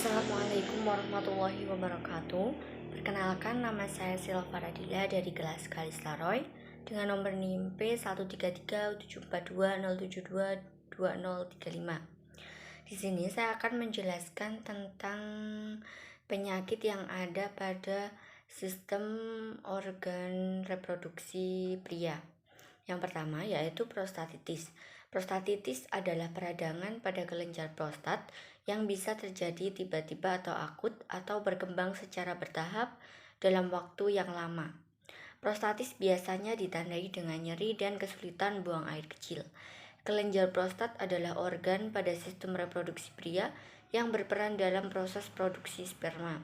Assalamualaikum warahmatullahi wabarakatuh. Perkenalkan, nama saya Silva Radila dari kelas Kalistaroy dengan nomor NIM P13377207222035. Di sini saya akan menjelaskan tentang penyakit yang ada pada sistem organ reproduksi pria. Yang pertama yaitu prostatitis. Prostatitis adalah peradangan pada kelenjar prostat yang bisa terjadi tiba-tiba atau akut atau berkembang secara bertahap dalam waktu yang lama. Prostatis biasanya ditandai dengan nyeri dan kesulitan buang air kecil. Kelenjar prostat adalah organ pada sistem reproduksi pria yang berperan dalam proses produksi sperma.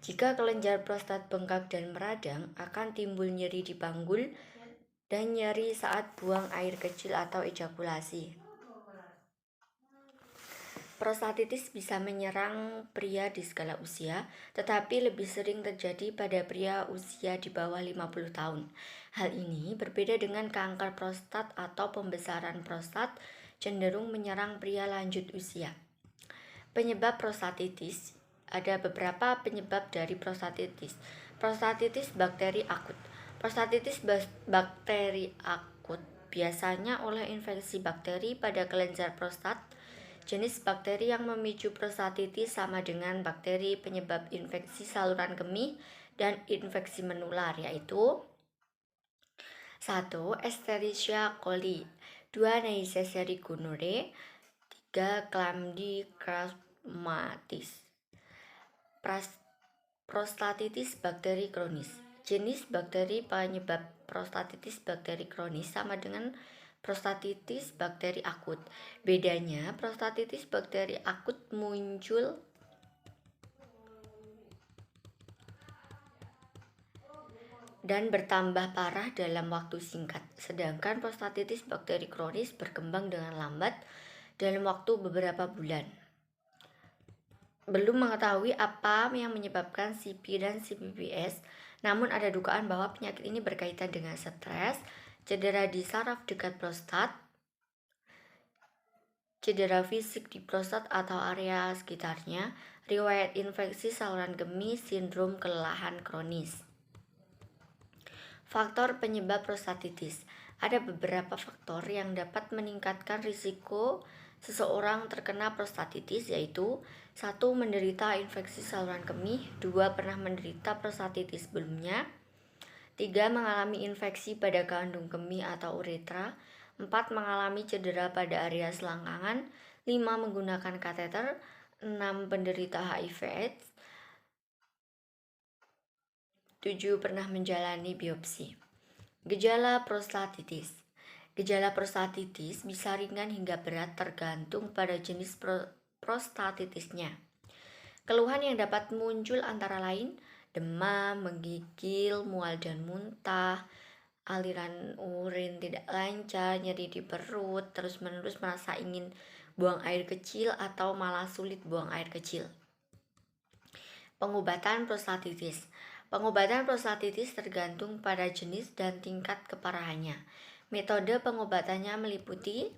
Jika kelenjar prostat bengkak dan meradang, akan timbul nyeri di panggul dan nyeri saat buang air kecil atau ejakulasi. Prostatitis bisa menyerang pria di segala usia, tetapi lebih sering terjadi pada pria usia di bawah 50 tahun. Hal ini berbeda dengan kanker prostat atau pembesaran prostat, cenderung menyerang pria lanjut usia. Penyebab prostatitis. Ada beberapa penyebab dari prostatitis. Prostatitis bakteri akut. Prostatitis bakteri akut biasanya oleh infeksi bakteri pada kelenjar prostat. Jenis bakteri yang memicu prostatitis sama dengan bakteri penyebab infeksi saluran kemih dan infeksi menular, yaitu 1. Escherichia coli, 2. Neisseria gonorrhoeae, 3. Chlamydia Prostatitis bakteri kronis. Jenis bakteri penyebab prostatitis bakteri kronis sama dengan prostatitis bakteri akut. Bedanya, prostatitis bakteri akut muncul dan bertambah parah dalam waktu singkat, sedangkan prostatitis bakteri kronis berkembang dengan lambat dalam waktu beberapa bulan. Belum mengetahui apa yang menyebabkan CP dan CPPS, namun ada dugaan bahwa penyakit ini berkaitan dengan stres, cedera di saraf dekat prostat, cedera fisik di prostat atau area sekitarnya, riwayat infeksi saluran kemih, sindrom kelelahan kronis. Faktor penyebab prostatitis. Ada beberapa faktor yang dapat meningkatkan risiko seseorang terkena prostatitis, yaitu 1. Menderita infeksi saluran kemih, 2. Pernah menderita prostatitis sebelumnya, 3. Mengalami infeksi pada kandung kemih atau uretra, 4. Mengalami cedera pada area selangkangan, 5. Menggunakan kateter, 6. Penderita HIV/AIDS, 7. Pernah menjalani biopsi. Gejala prostatitis. Gejala prostatitis bisa ringan hingga berat tergantung pada jenis prostatitisnya. Keluhan yang dapat muncul antara lain demam, menggigil, mual dan muntah, aliran urin tidak lancar, nyeri di perut, terus-menerus merasa ingin buang air kecil atau malah sulit buang air kecil. Pengobatan prostatitis. Pengobatan prostatitis tergantung pada jenis dan tingkat keparahannya. Metode pengobatannya meliputi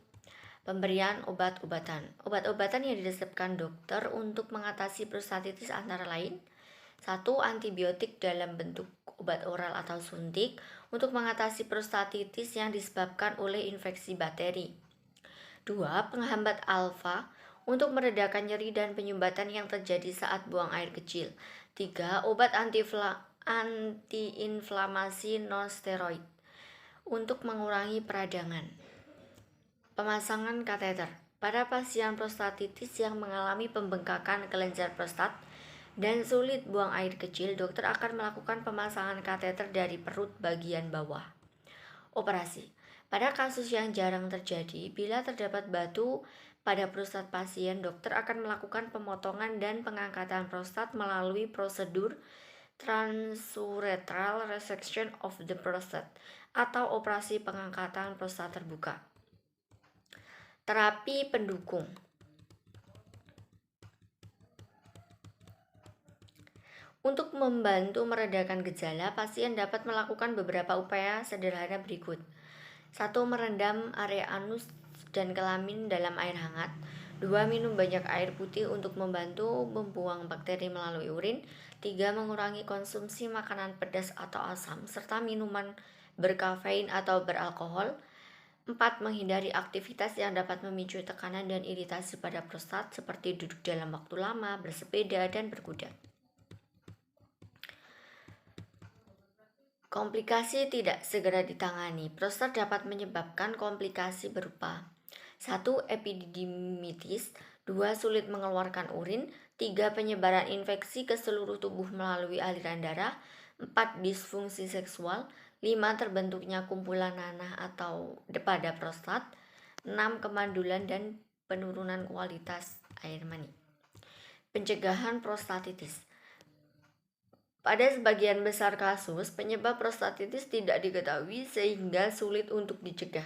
pemberian obat-obatan. Obat-obatan yang diresepkan dokter untuk mengatasi prostatitis antara lain 1. Antibiotik dalam bentuk obat oral atau suntik untuk mengatasi prostatitis yang disebabkan oleh infeksi bakteri. 2. Penghambat alfa untuk meredakan nyeri dan penyumbatan yang terjadi saat buang air kecil. 3. Obat antiinflamasi non-steroid untuk mengurangi peradangan. Pemasangan kateter. Pada pasien prostatitis yang mengalami pembengkakan kelenjar prostat dan sulit buang air kecil, dokter akan melakukan pemasangan kateter dari perut bagian bawah. Operasi. Pada kasus yang jarang terjadi, bila terdapat batu pada prostat pasien, dokter akan melakukan pemotongan dan pengangkatan prostat melalui prosedur transurethral resection of the prostate atau operasi pengangkatan prostat terbuka. Terapi pendukung. Untuk membantu meredakan gejala, pasien dapat melakukan beberapa upaya sederhana berikut. 1. Merendam area anus dan kelamin dalam air hangat. 2. Minum banyak air putih untuk membantu membuang bakteri melalui urin. 3. Mengurangi konsumsi makanan pedas atau asam, serta minuman berkafein atau beralkohol. 4. Menghindari aktivitas yang dapat memicu tekanan dan iritasi pada prostat seperti duduk dalam waktu lama, bersepeda, dan berkuda. Komplikasi tidak segera ditangani. Prostat dapat menyebabkan komplikasi berupa 1. Epididimitis. 2. Sulit mengeluarkan urin. 3. Penyebaran infeksi ke seluruh tubuh melalui aliran darah. 4. Disfungsi seksual. 5. Terbentuknya kumpulan nanah atau pada prostat. 6. Kemandulan dan penurunan kualitas air mani. Pencegahan prostatitis. Pada sebagian besar kasus, penyebab prostatitis tidak diketahui sehingga sulit untuk dicegah.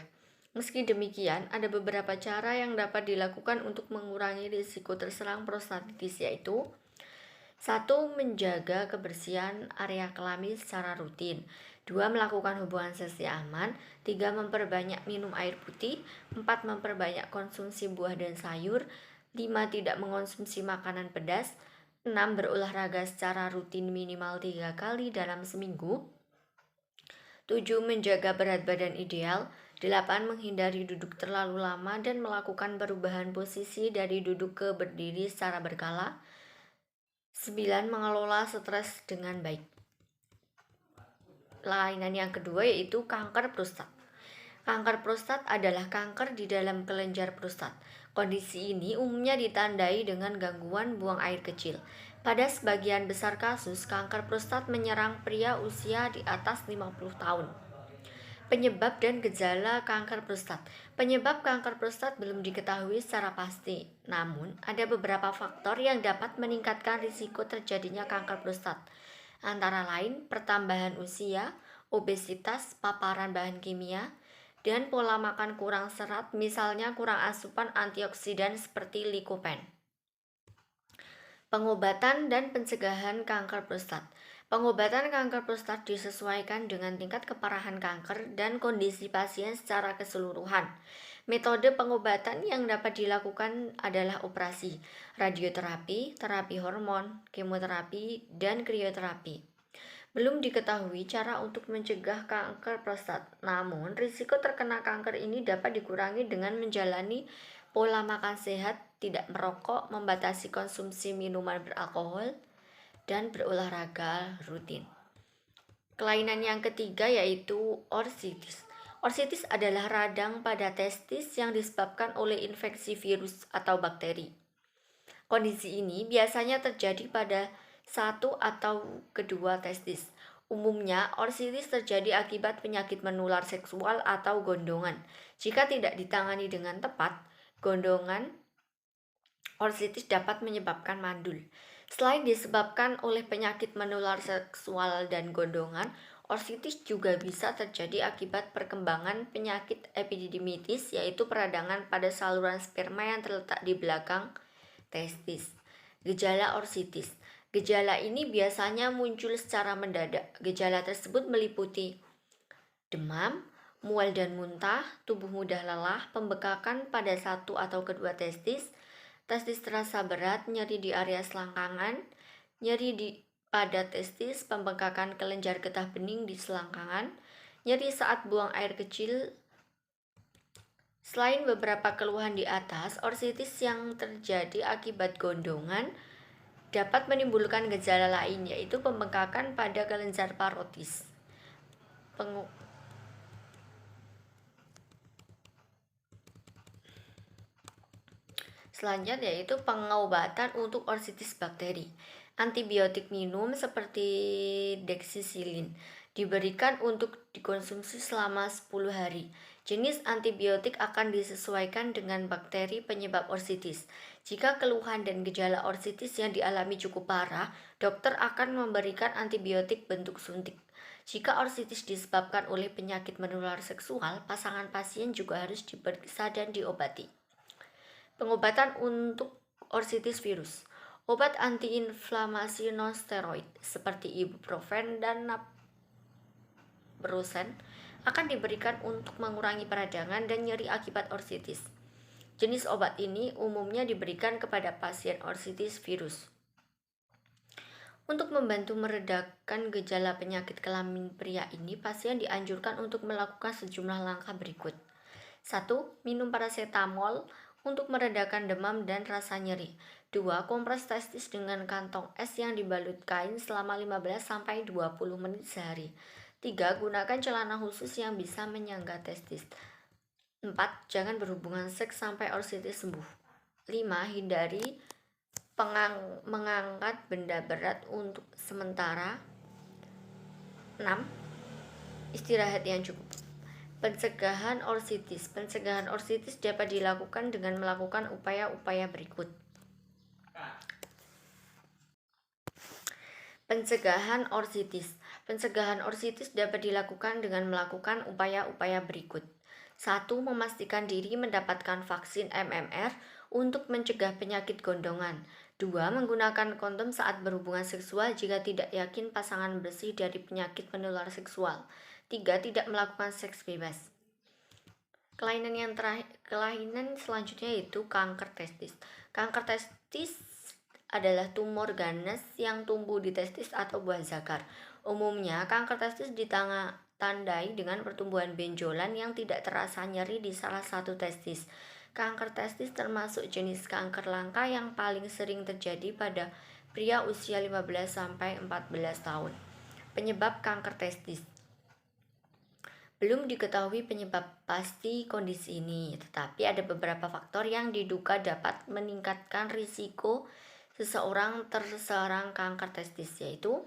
Meski demikian, ada beberapa cara yang dapat dilakukan untuk mengurangi risiko terserang prostatitis, yaitu 1. Menjaga kebersihan area kelamin secara rutin. 2. Melakukan hubungan seks aman. 3. Memperbanyak minum air putih. 4. Memperbanyak konsumsi buah dan sayur. 5. Tidak mengonsumsi makanan pedas. 6. Berolahraga secara rutin minimal 3 kali dalam seminggu. 7. Menjaga berat badan ideal. 8. Menghindari duduk terlalu lama dan melakukan perubahan posisi dari duduk ke berdiri secara berkala. 9. Mengelola stres dengan baik. Kelainan yang kedua yaitu kanker prostat. Kanker prostat adalah kanker di dalam kelenjar prostat. Kondisi ini umumnya ditandai dengan gangguan buang air kecil. Pada sebagian besar kasus, kanker prostat menyerang pria usia di atas 50 tahun. Penyebab dan gejala kanker prostat. Penyebab kanker prostat belum diketahui secara pasti, namun ada beberapa faktor yang dapat meningkatkan risiko terjadinya kanker prostat. Antara lain, pertambahan usia, obesitas, paparan bahan kimia, dan pola makan kurang serat, misalnya kurang asupan antioksidan seperti likopen. Pengobatan dan pencegahan kanker prostat. Pengobatan kanker prostat disesuaikan dengan tingkat keparahan kanker dan kondisi pasien secara keseluruhan. Metode pengobatan yang dapat dilakukan adalah operasi, radioterapi, terapi hormon, kemoterapi, dan krioterapi. Belum diketahui cara untuk mencegah kanker prostat, namun risiko terkena kanker ini dapat dikurangi dengan menjalani pola makan sehat, tidak merokok, membatasi konsumsi minuman beralkohol, dan berolahraga rutin. Kelainan yang ketiga yaitu orsitis. Orsitis adalah radang pada testis yang disebabkan oleh infeksi virus atau bakteri. Kondisi ini biasanya terjadi pada satu atau kedua testis. Umumnya, orsitis terjadi akibat penyakit menular seksual atau gondongan. Jika tidak ditangani dengan tepat, gondongan orsitis dapat menyebabkan mandul. Selain disebabkan oleh penyakit menular seksual dan gondongan, orsitis juga bisa terjadi akibat perkembangan penyakit epididimitis, yaitu peradangan pada saluran sperma yang terletak di belakang testis. Gejala orsitis. Gejala ini biasanya muncul secara mendadak. Gejala tersebut meliputi demam, mual dan muntah, tubuh mudah lelah, pembekakan pada satu atau kedua testis, testis terasa berat, nyeri di area selangkangan, nyeri pada testis, pembengkakan kelenjar getah bening di selangkangan, nyeri saat buang air kecil. Selain beberapa keluhan di atas, orsitis yang terjadi akibat gondongan dapat menimbulkan gejala lain, yaitu pembengkakan pada kelenjar parotis. Selanjutnya yaitu pengobatan untuk orsitis bakteri. Antibiotik minum seperti dexisilin diberikan untuk dikonsumsi selama 10 hari. Jenis antibiotik akan disesuaikan dengan bakteri penyebab orsitis. Jika keluhan dan gejala orsitis yang dialami cukup parah, dokter akan memberikan antibiotik bentuk suntik. Jika orsitis disebabkan oleh penyakit menular seksual, pasangan pasien juga harus diperiksa dan diobati. Pengobatan untuk orsitis virus. Obat antiinflamasi non-steroid seperti ibuprofen dan naproxen akan diberikan untuk mengurangi peradangan dan nyeri akibat orsitis. Jenis obat ini umumnya diberikan kepada pasien orsitis virus. Untuk membantu meredakan gejala penyakit kelamin pria ini, pasien dianjurkan untuk melakukan sejumlah langkah berikut. 1. Minum paracetamol untuk meredakan demam dan rasa nyeri. 2. Kompres testis dengan kantong es yang dibalut kain selama 15-20 menit sehari. 3. Gunakan celana khusus yang bisa menyangga testis. 4. Jangan berhubungan seks sampai orsitis sembuh. 5. Hindari mengangkat benda berat untuk sementara. 6. Istirahat yang cukup. Pencegahan orsitis. Pencegahan orsitis dapat dilakukan dengan melakukan upaya-upaya berikut. Pencegahan orsitis. Pencegahan orsitis dapat dilakukan dengan melakukan upaya-upaya berikut. 1. Memastikan diri mendapatkan vaksin MMR untuk mencegah penyakit gondongan. 2. Menggunakan kondom saat berhubungan seksual jika tidak yakin pasangan bersih dari penyakit penular seksual. 3. Tidak melakukan seks bebas. Kelainan selanjutnya yaitu kanker testis. Kanker testis adalah tumor ganas yang tumbuh di testis atau buah zakar. Umumnya, kanker testis ditandai dengan pertumbuhan benjolan yang tidak terasa nyeri di salah satu testis. Kanker testis termasuk jenis kanker langka yang paling sering terjadi pada pria usia 15-14 tahun. Penyebab kanker testis. Belum diketahui penyebab pasti kondisi ini, tetapi ada beberapa faktor yang diduga dapat meningkatkan risiko seseorang terserang kanker testis, yaitu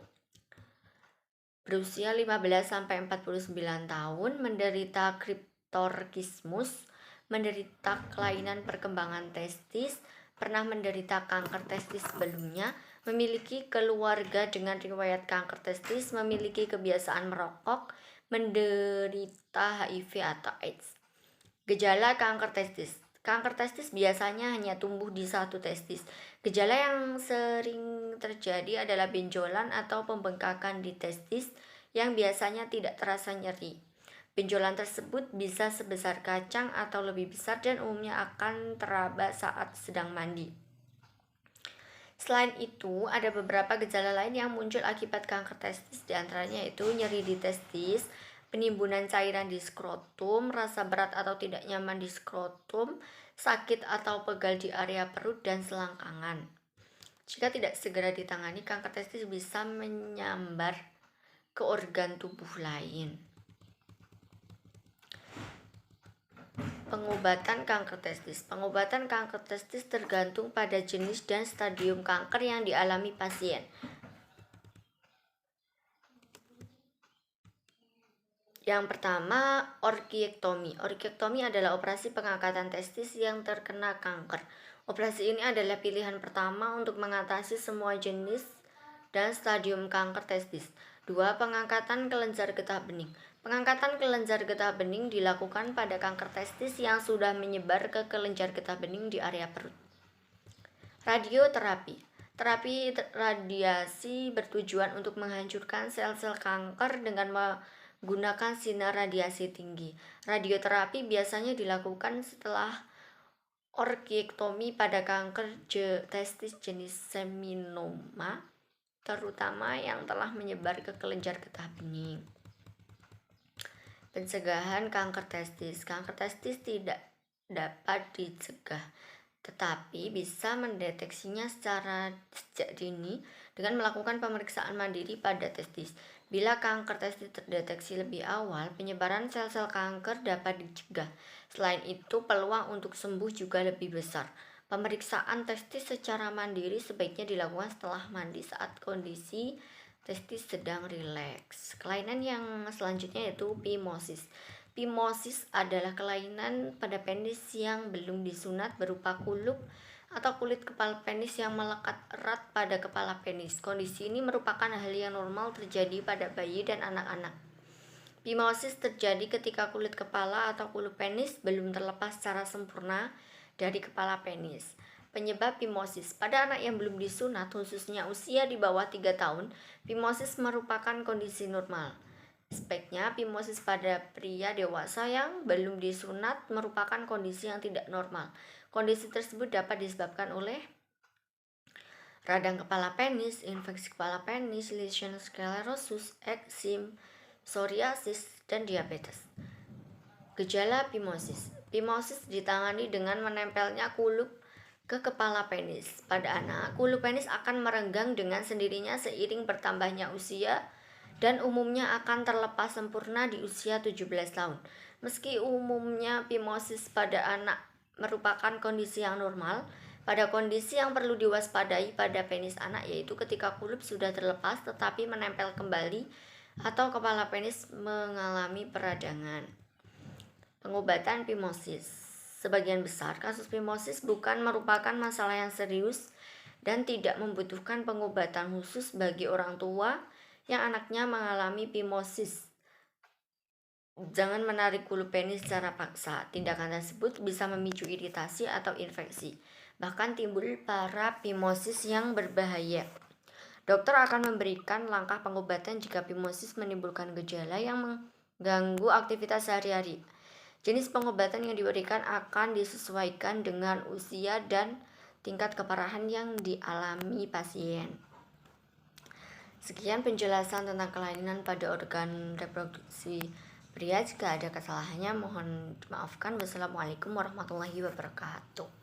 berusia 15-49 tahun, menderita kriptorkismus, menderita kelainan perkembangan testis, pernah menderita kanker testis sebelumnya, memiliki keluarga dengan riwayat kanker testis, memiliki kebiasaan merokok, menderita HIV atau AIDS. Gejala kanker testis. Kanker testis biasanya hanya tumbuh di satu testis. Gejala yang sering terjadi adalah benjolan atau pembengkakan di testis yang biasanya tidak terasa nyeri. Benjolan tersebut bisa sebesar kacang atau lebih besar dan umumnya akan teraba saat sedang mandi. Selain itu, ada beberapa gejala lain yang muncul akibat kanker testis, diantaranya yaitu nyeri di testis, penimbunan cairan di skrotum, rasa berat atau tidak nyaman di skrotum, sakit atau pegal di area perut dan selangkangan. Jika tidak segera ditangani, kanker testis bisa menyambar ke organ tubuh lain. Pengobatan kanker testis. Pengobatan kanker testis tergantung pada jenis dan stadium kanker yang dialami pasien. Yang pertama, orkiektomi. Orkiektomi adalah operasi pengangkatan testis yang terkena kanker. Operasi ini adalah pilihan pertama untuk mengatasi semua jenis dan stadium kanker testis. 2. Pengangkatan kelenjar getah bening. Pengangkatan kelenjar getah bening dilakukan pada kanker testis yang sudah menyebar ke kelenjar getah bening di area perut. Radioterapi. Terapi radiasi bertujuan untuk menghancurkan sel-sel kanker dengan menggunakan sinar radiasi tinggi. Radioterapi biasanya dilakukan setelah orkiektomi pada kanker testis jenis seminoma, terutama yang telah menyebar ke kelenjar getah bening. Pencegahan kanker testis. Kanker testis tidak dapat dicegah, tetapi bisa mendeteksinya secara sejak dini dengan melakukan pemeriksaan mandiri pada testis. Bila kanker testis terdeteksi lebih awal, penyebaran sel-sel kanker dapat dicegah. Selain itu, peluang untuk sembuh juga lebih besar. Pemeriksaan testis secara mandiri sebaiknya dilakukan setelah mandi saat kondisi testis sedang rileks. Kelainan yang selanjutnya yaitu phimosis. Phimosis adalah kelainan pada penis yang belum disunat berupa kulup atau kulit kepala penis yang melekat erat pada kepala penis. Kondisi ini merupakan hal yang normal terjadi pada bayi dan anak-anak. Phimosis terjadi ketika kulit kepala atau kulup penis belum terlepas secara sempurna dari kepala penis. Penyebab phimosis pada anak yang belum disunat, khususnya usia di bawah 3 tahun, phimosis merupakan kondisi normal. Sebaiknya phimosis pada pria dewasa yang belum disunat merupakan kondisi yang tidak normal. Kondisi tersebut dapat disebabkan oleh radang kepala penis, infeksi kepala penis, lesion sclerosus, eksim, psoriasis, dan diabetes. Gejala phimosis. Phimosis ditangani dengan menempelnya kulup ke kepala penis. Pada anak, kulup penis akan merenggang dengan sendirinya seiring bertambahnya usia dan umumnya akan terlepas sempurna di usia 17 tahun. Meski umumnya phimosis pada anak merupakan kondisi yang normal, pada kondisi yang perlu diwaspadai pada penis anak yaitu ketika kulup sudah terlepas tetapi menempel kembali atau kepala penis mengalami peradangan. Pengobatan phimosis. Sebagian besar kasus phimosis bukan merupakan masalah yang serius dan tidak membutuhkan pengobatan khusus bagi orang tua yang anaknya mengalami phimosis. Jangan menarik kulup penis secara paksa. Tindakan tersebut bisa memicu iritasi atau infeksi. Bahkan timbul paraphimosis yang berbahaya. Dokter akan memberikan langkah pengobatan jika phimosis menimbulkan gejala yang mengganggu aktivitas sehari-hari. Jenis pengobatan yang diberikan akan disesuaikan dengan usia dan tingkat keparahan yang dialami pasien. Sekian penjelasan tentang kelainan pada organ reproduksi pria. Jika ada kesalahannya mohon dimaafkan. Wassalamualaikum warahmatullahi wabarakatuh.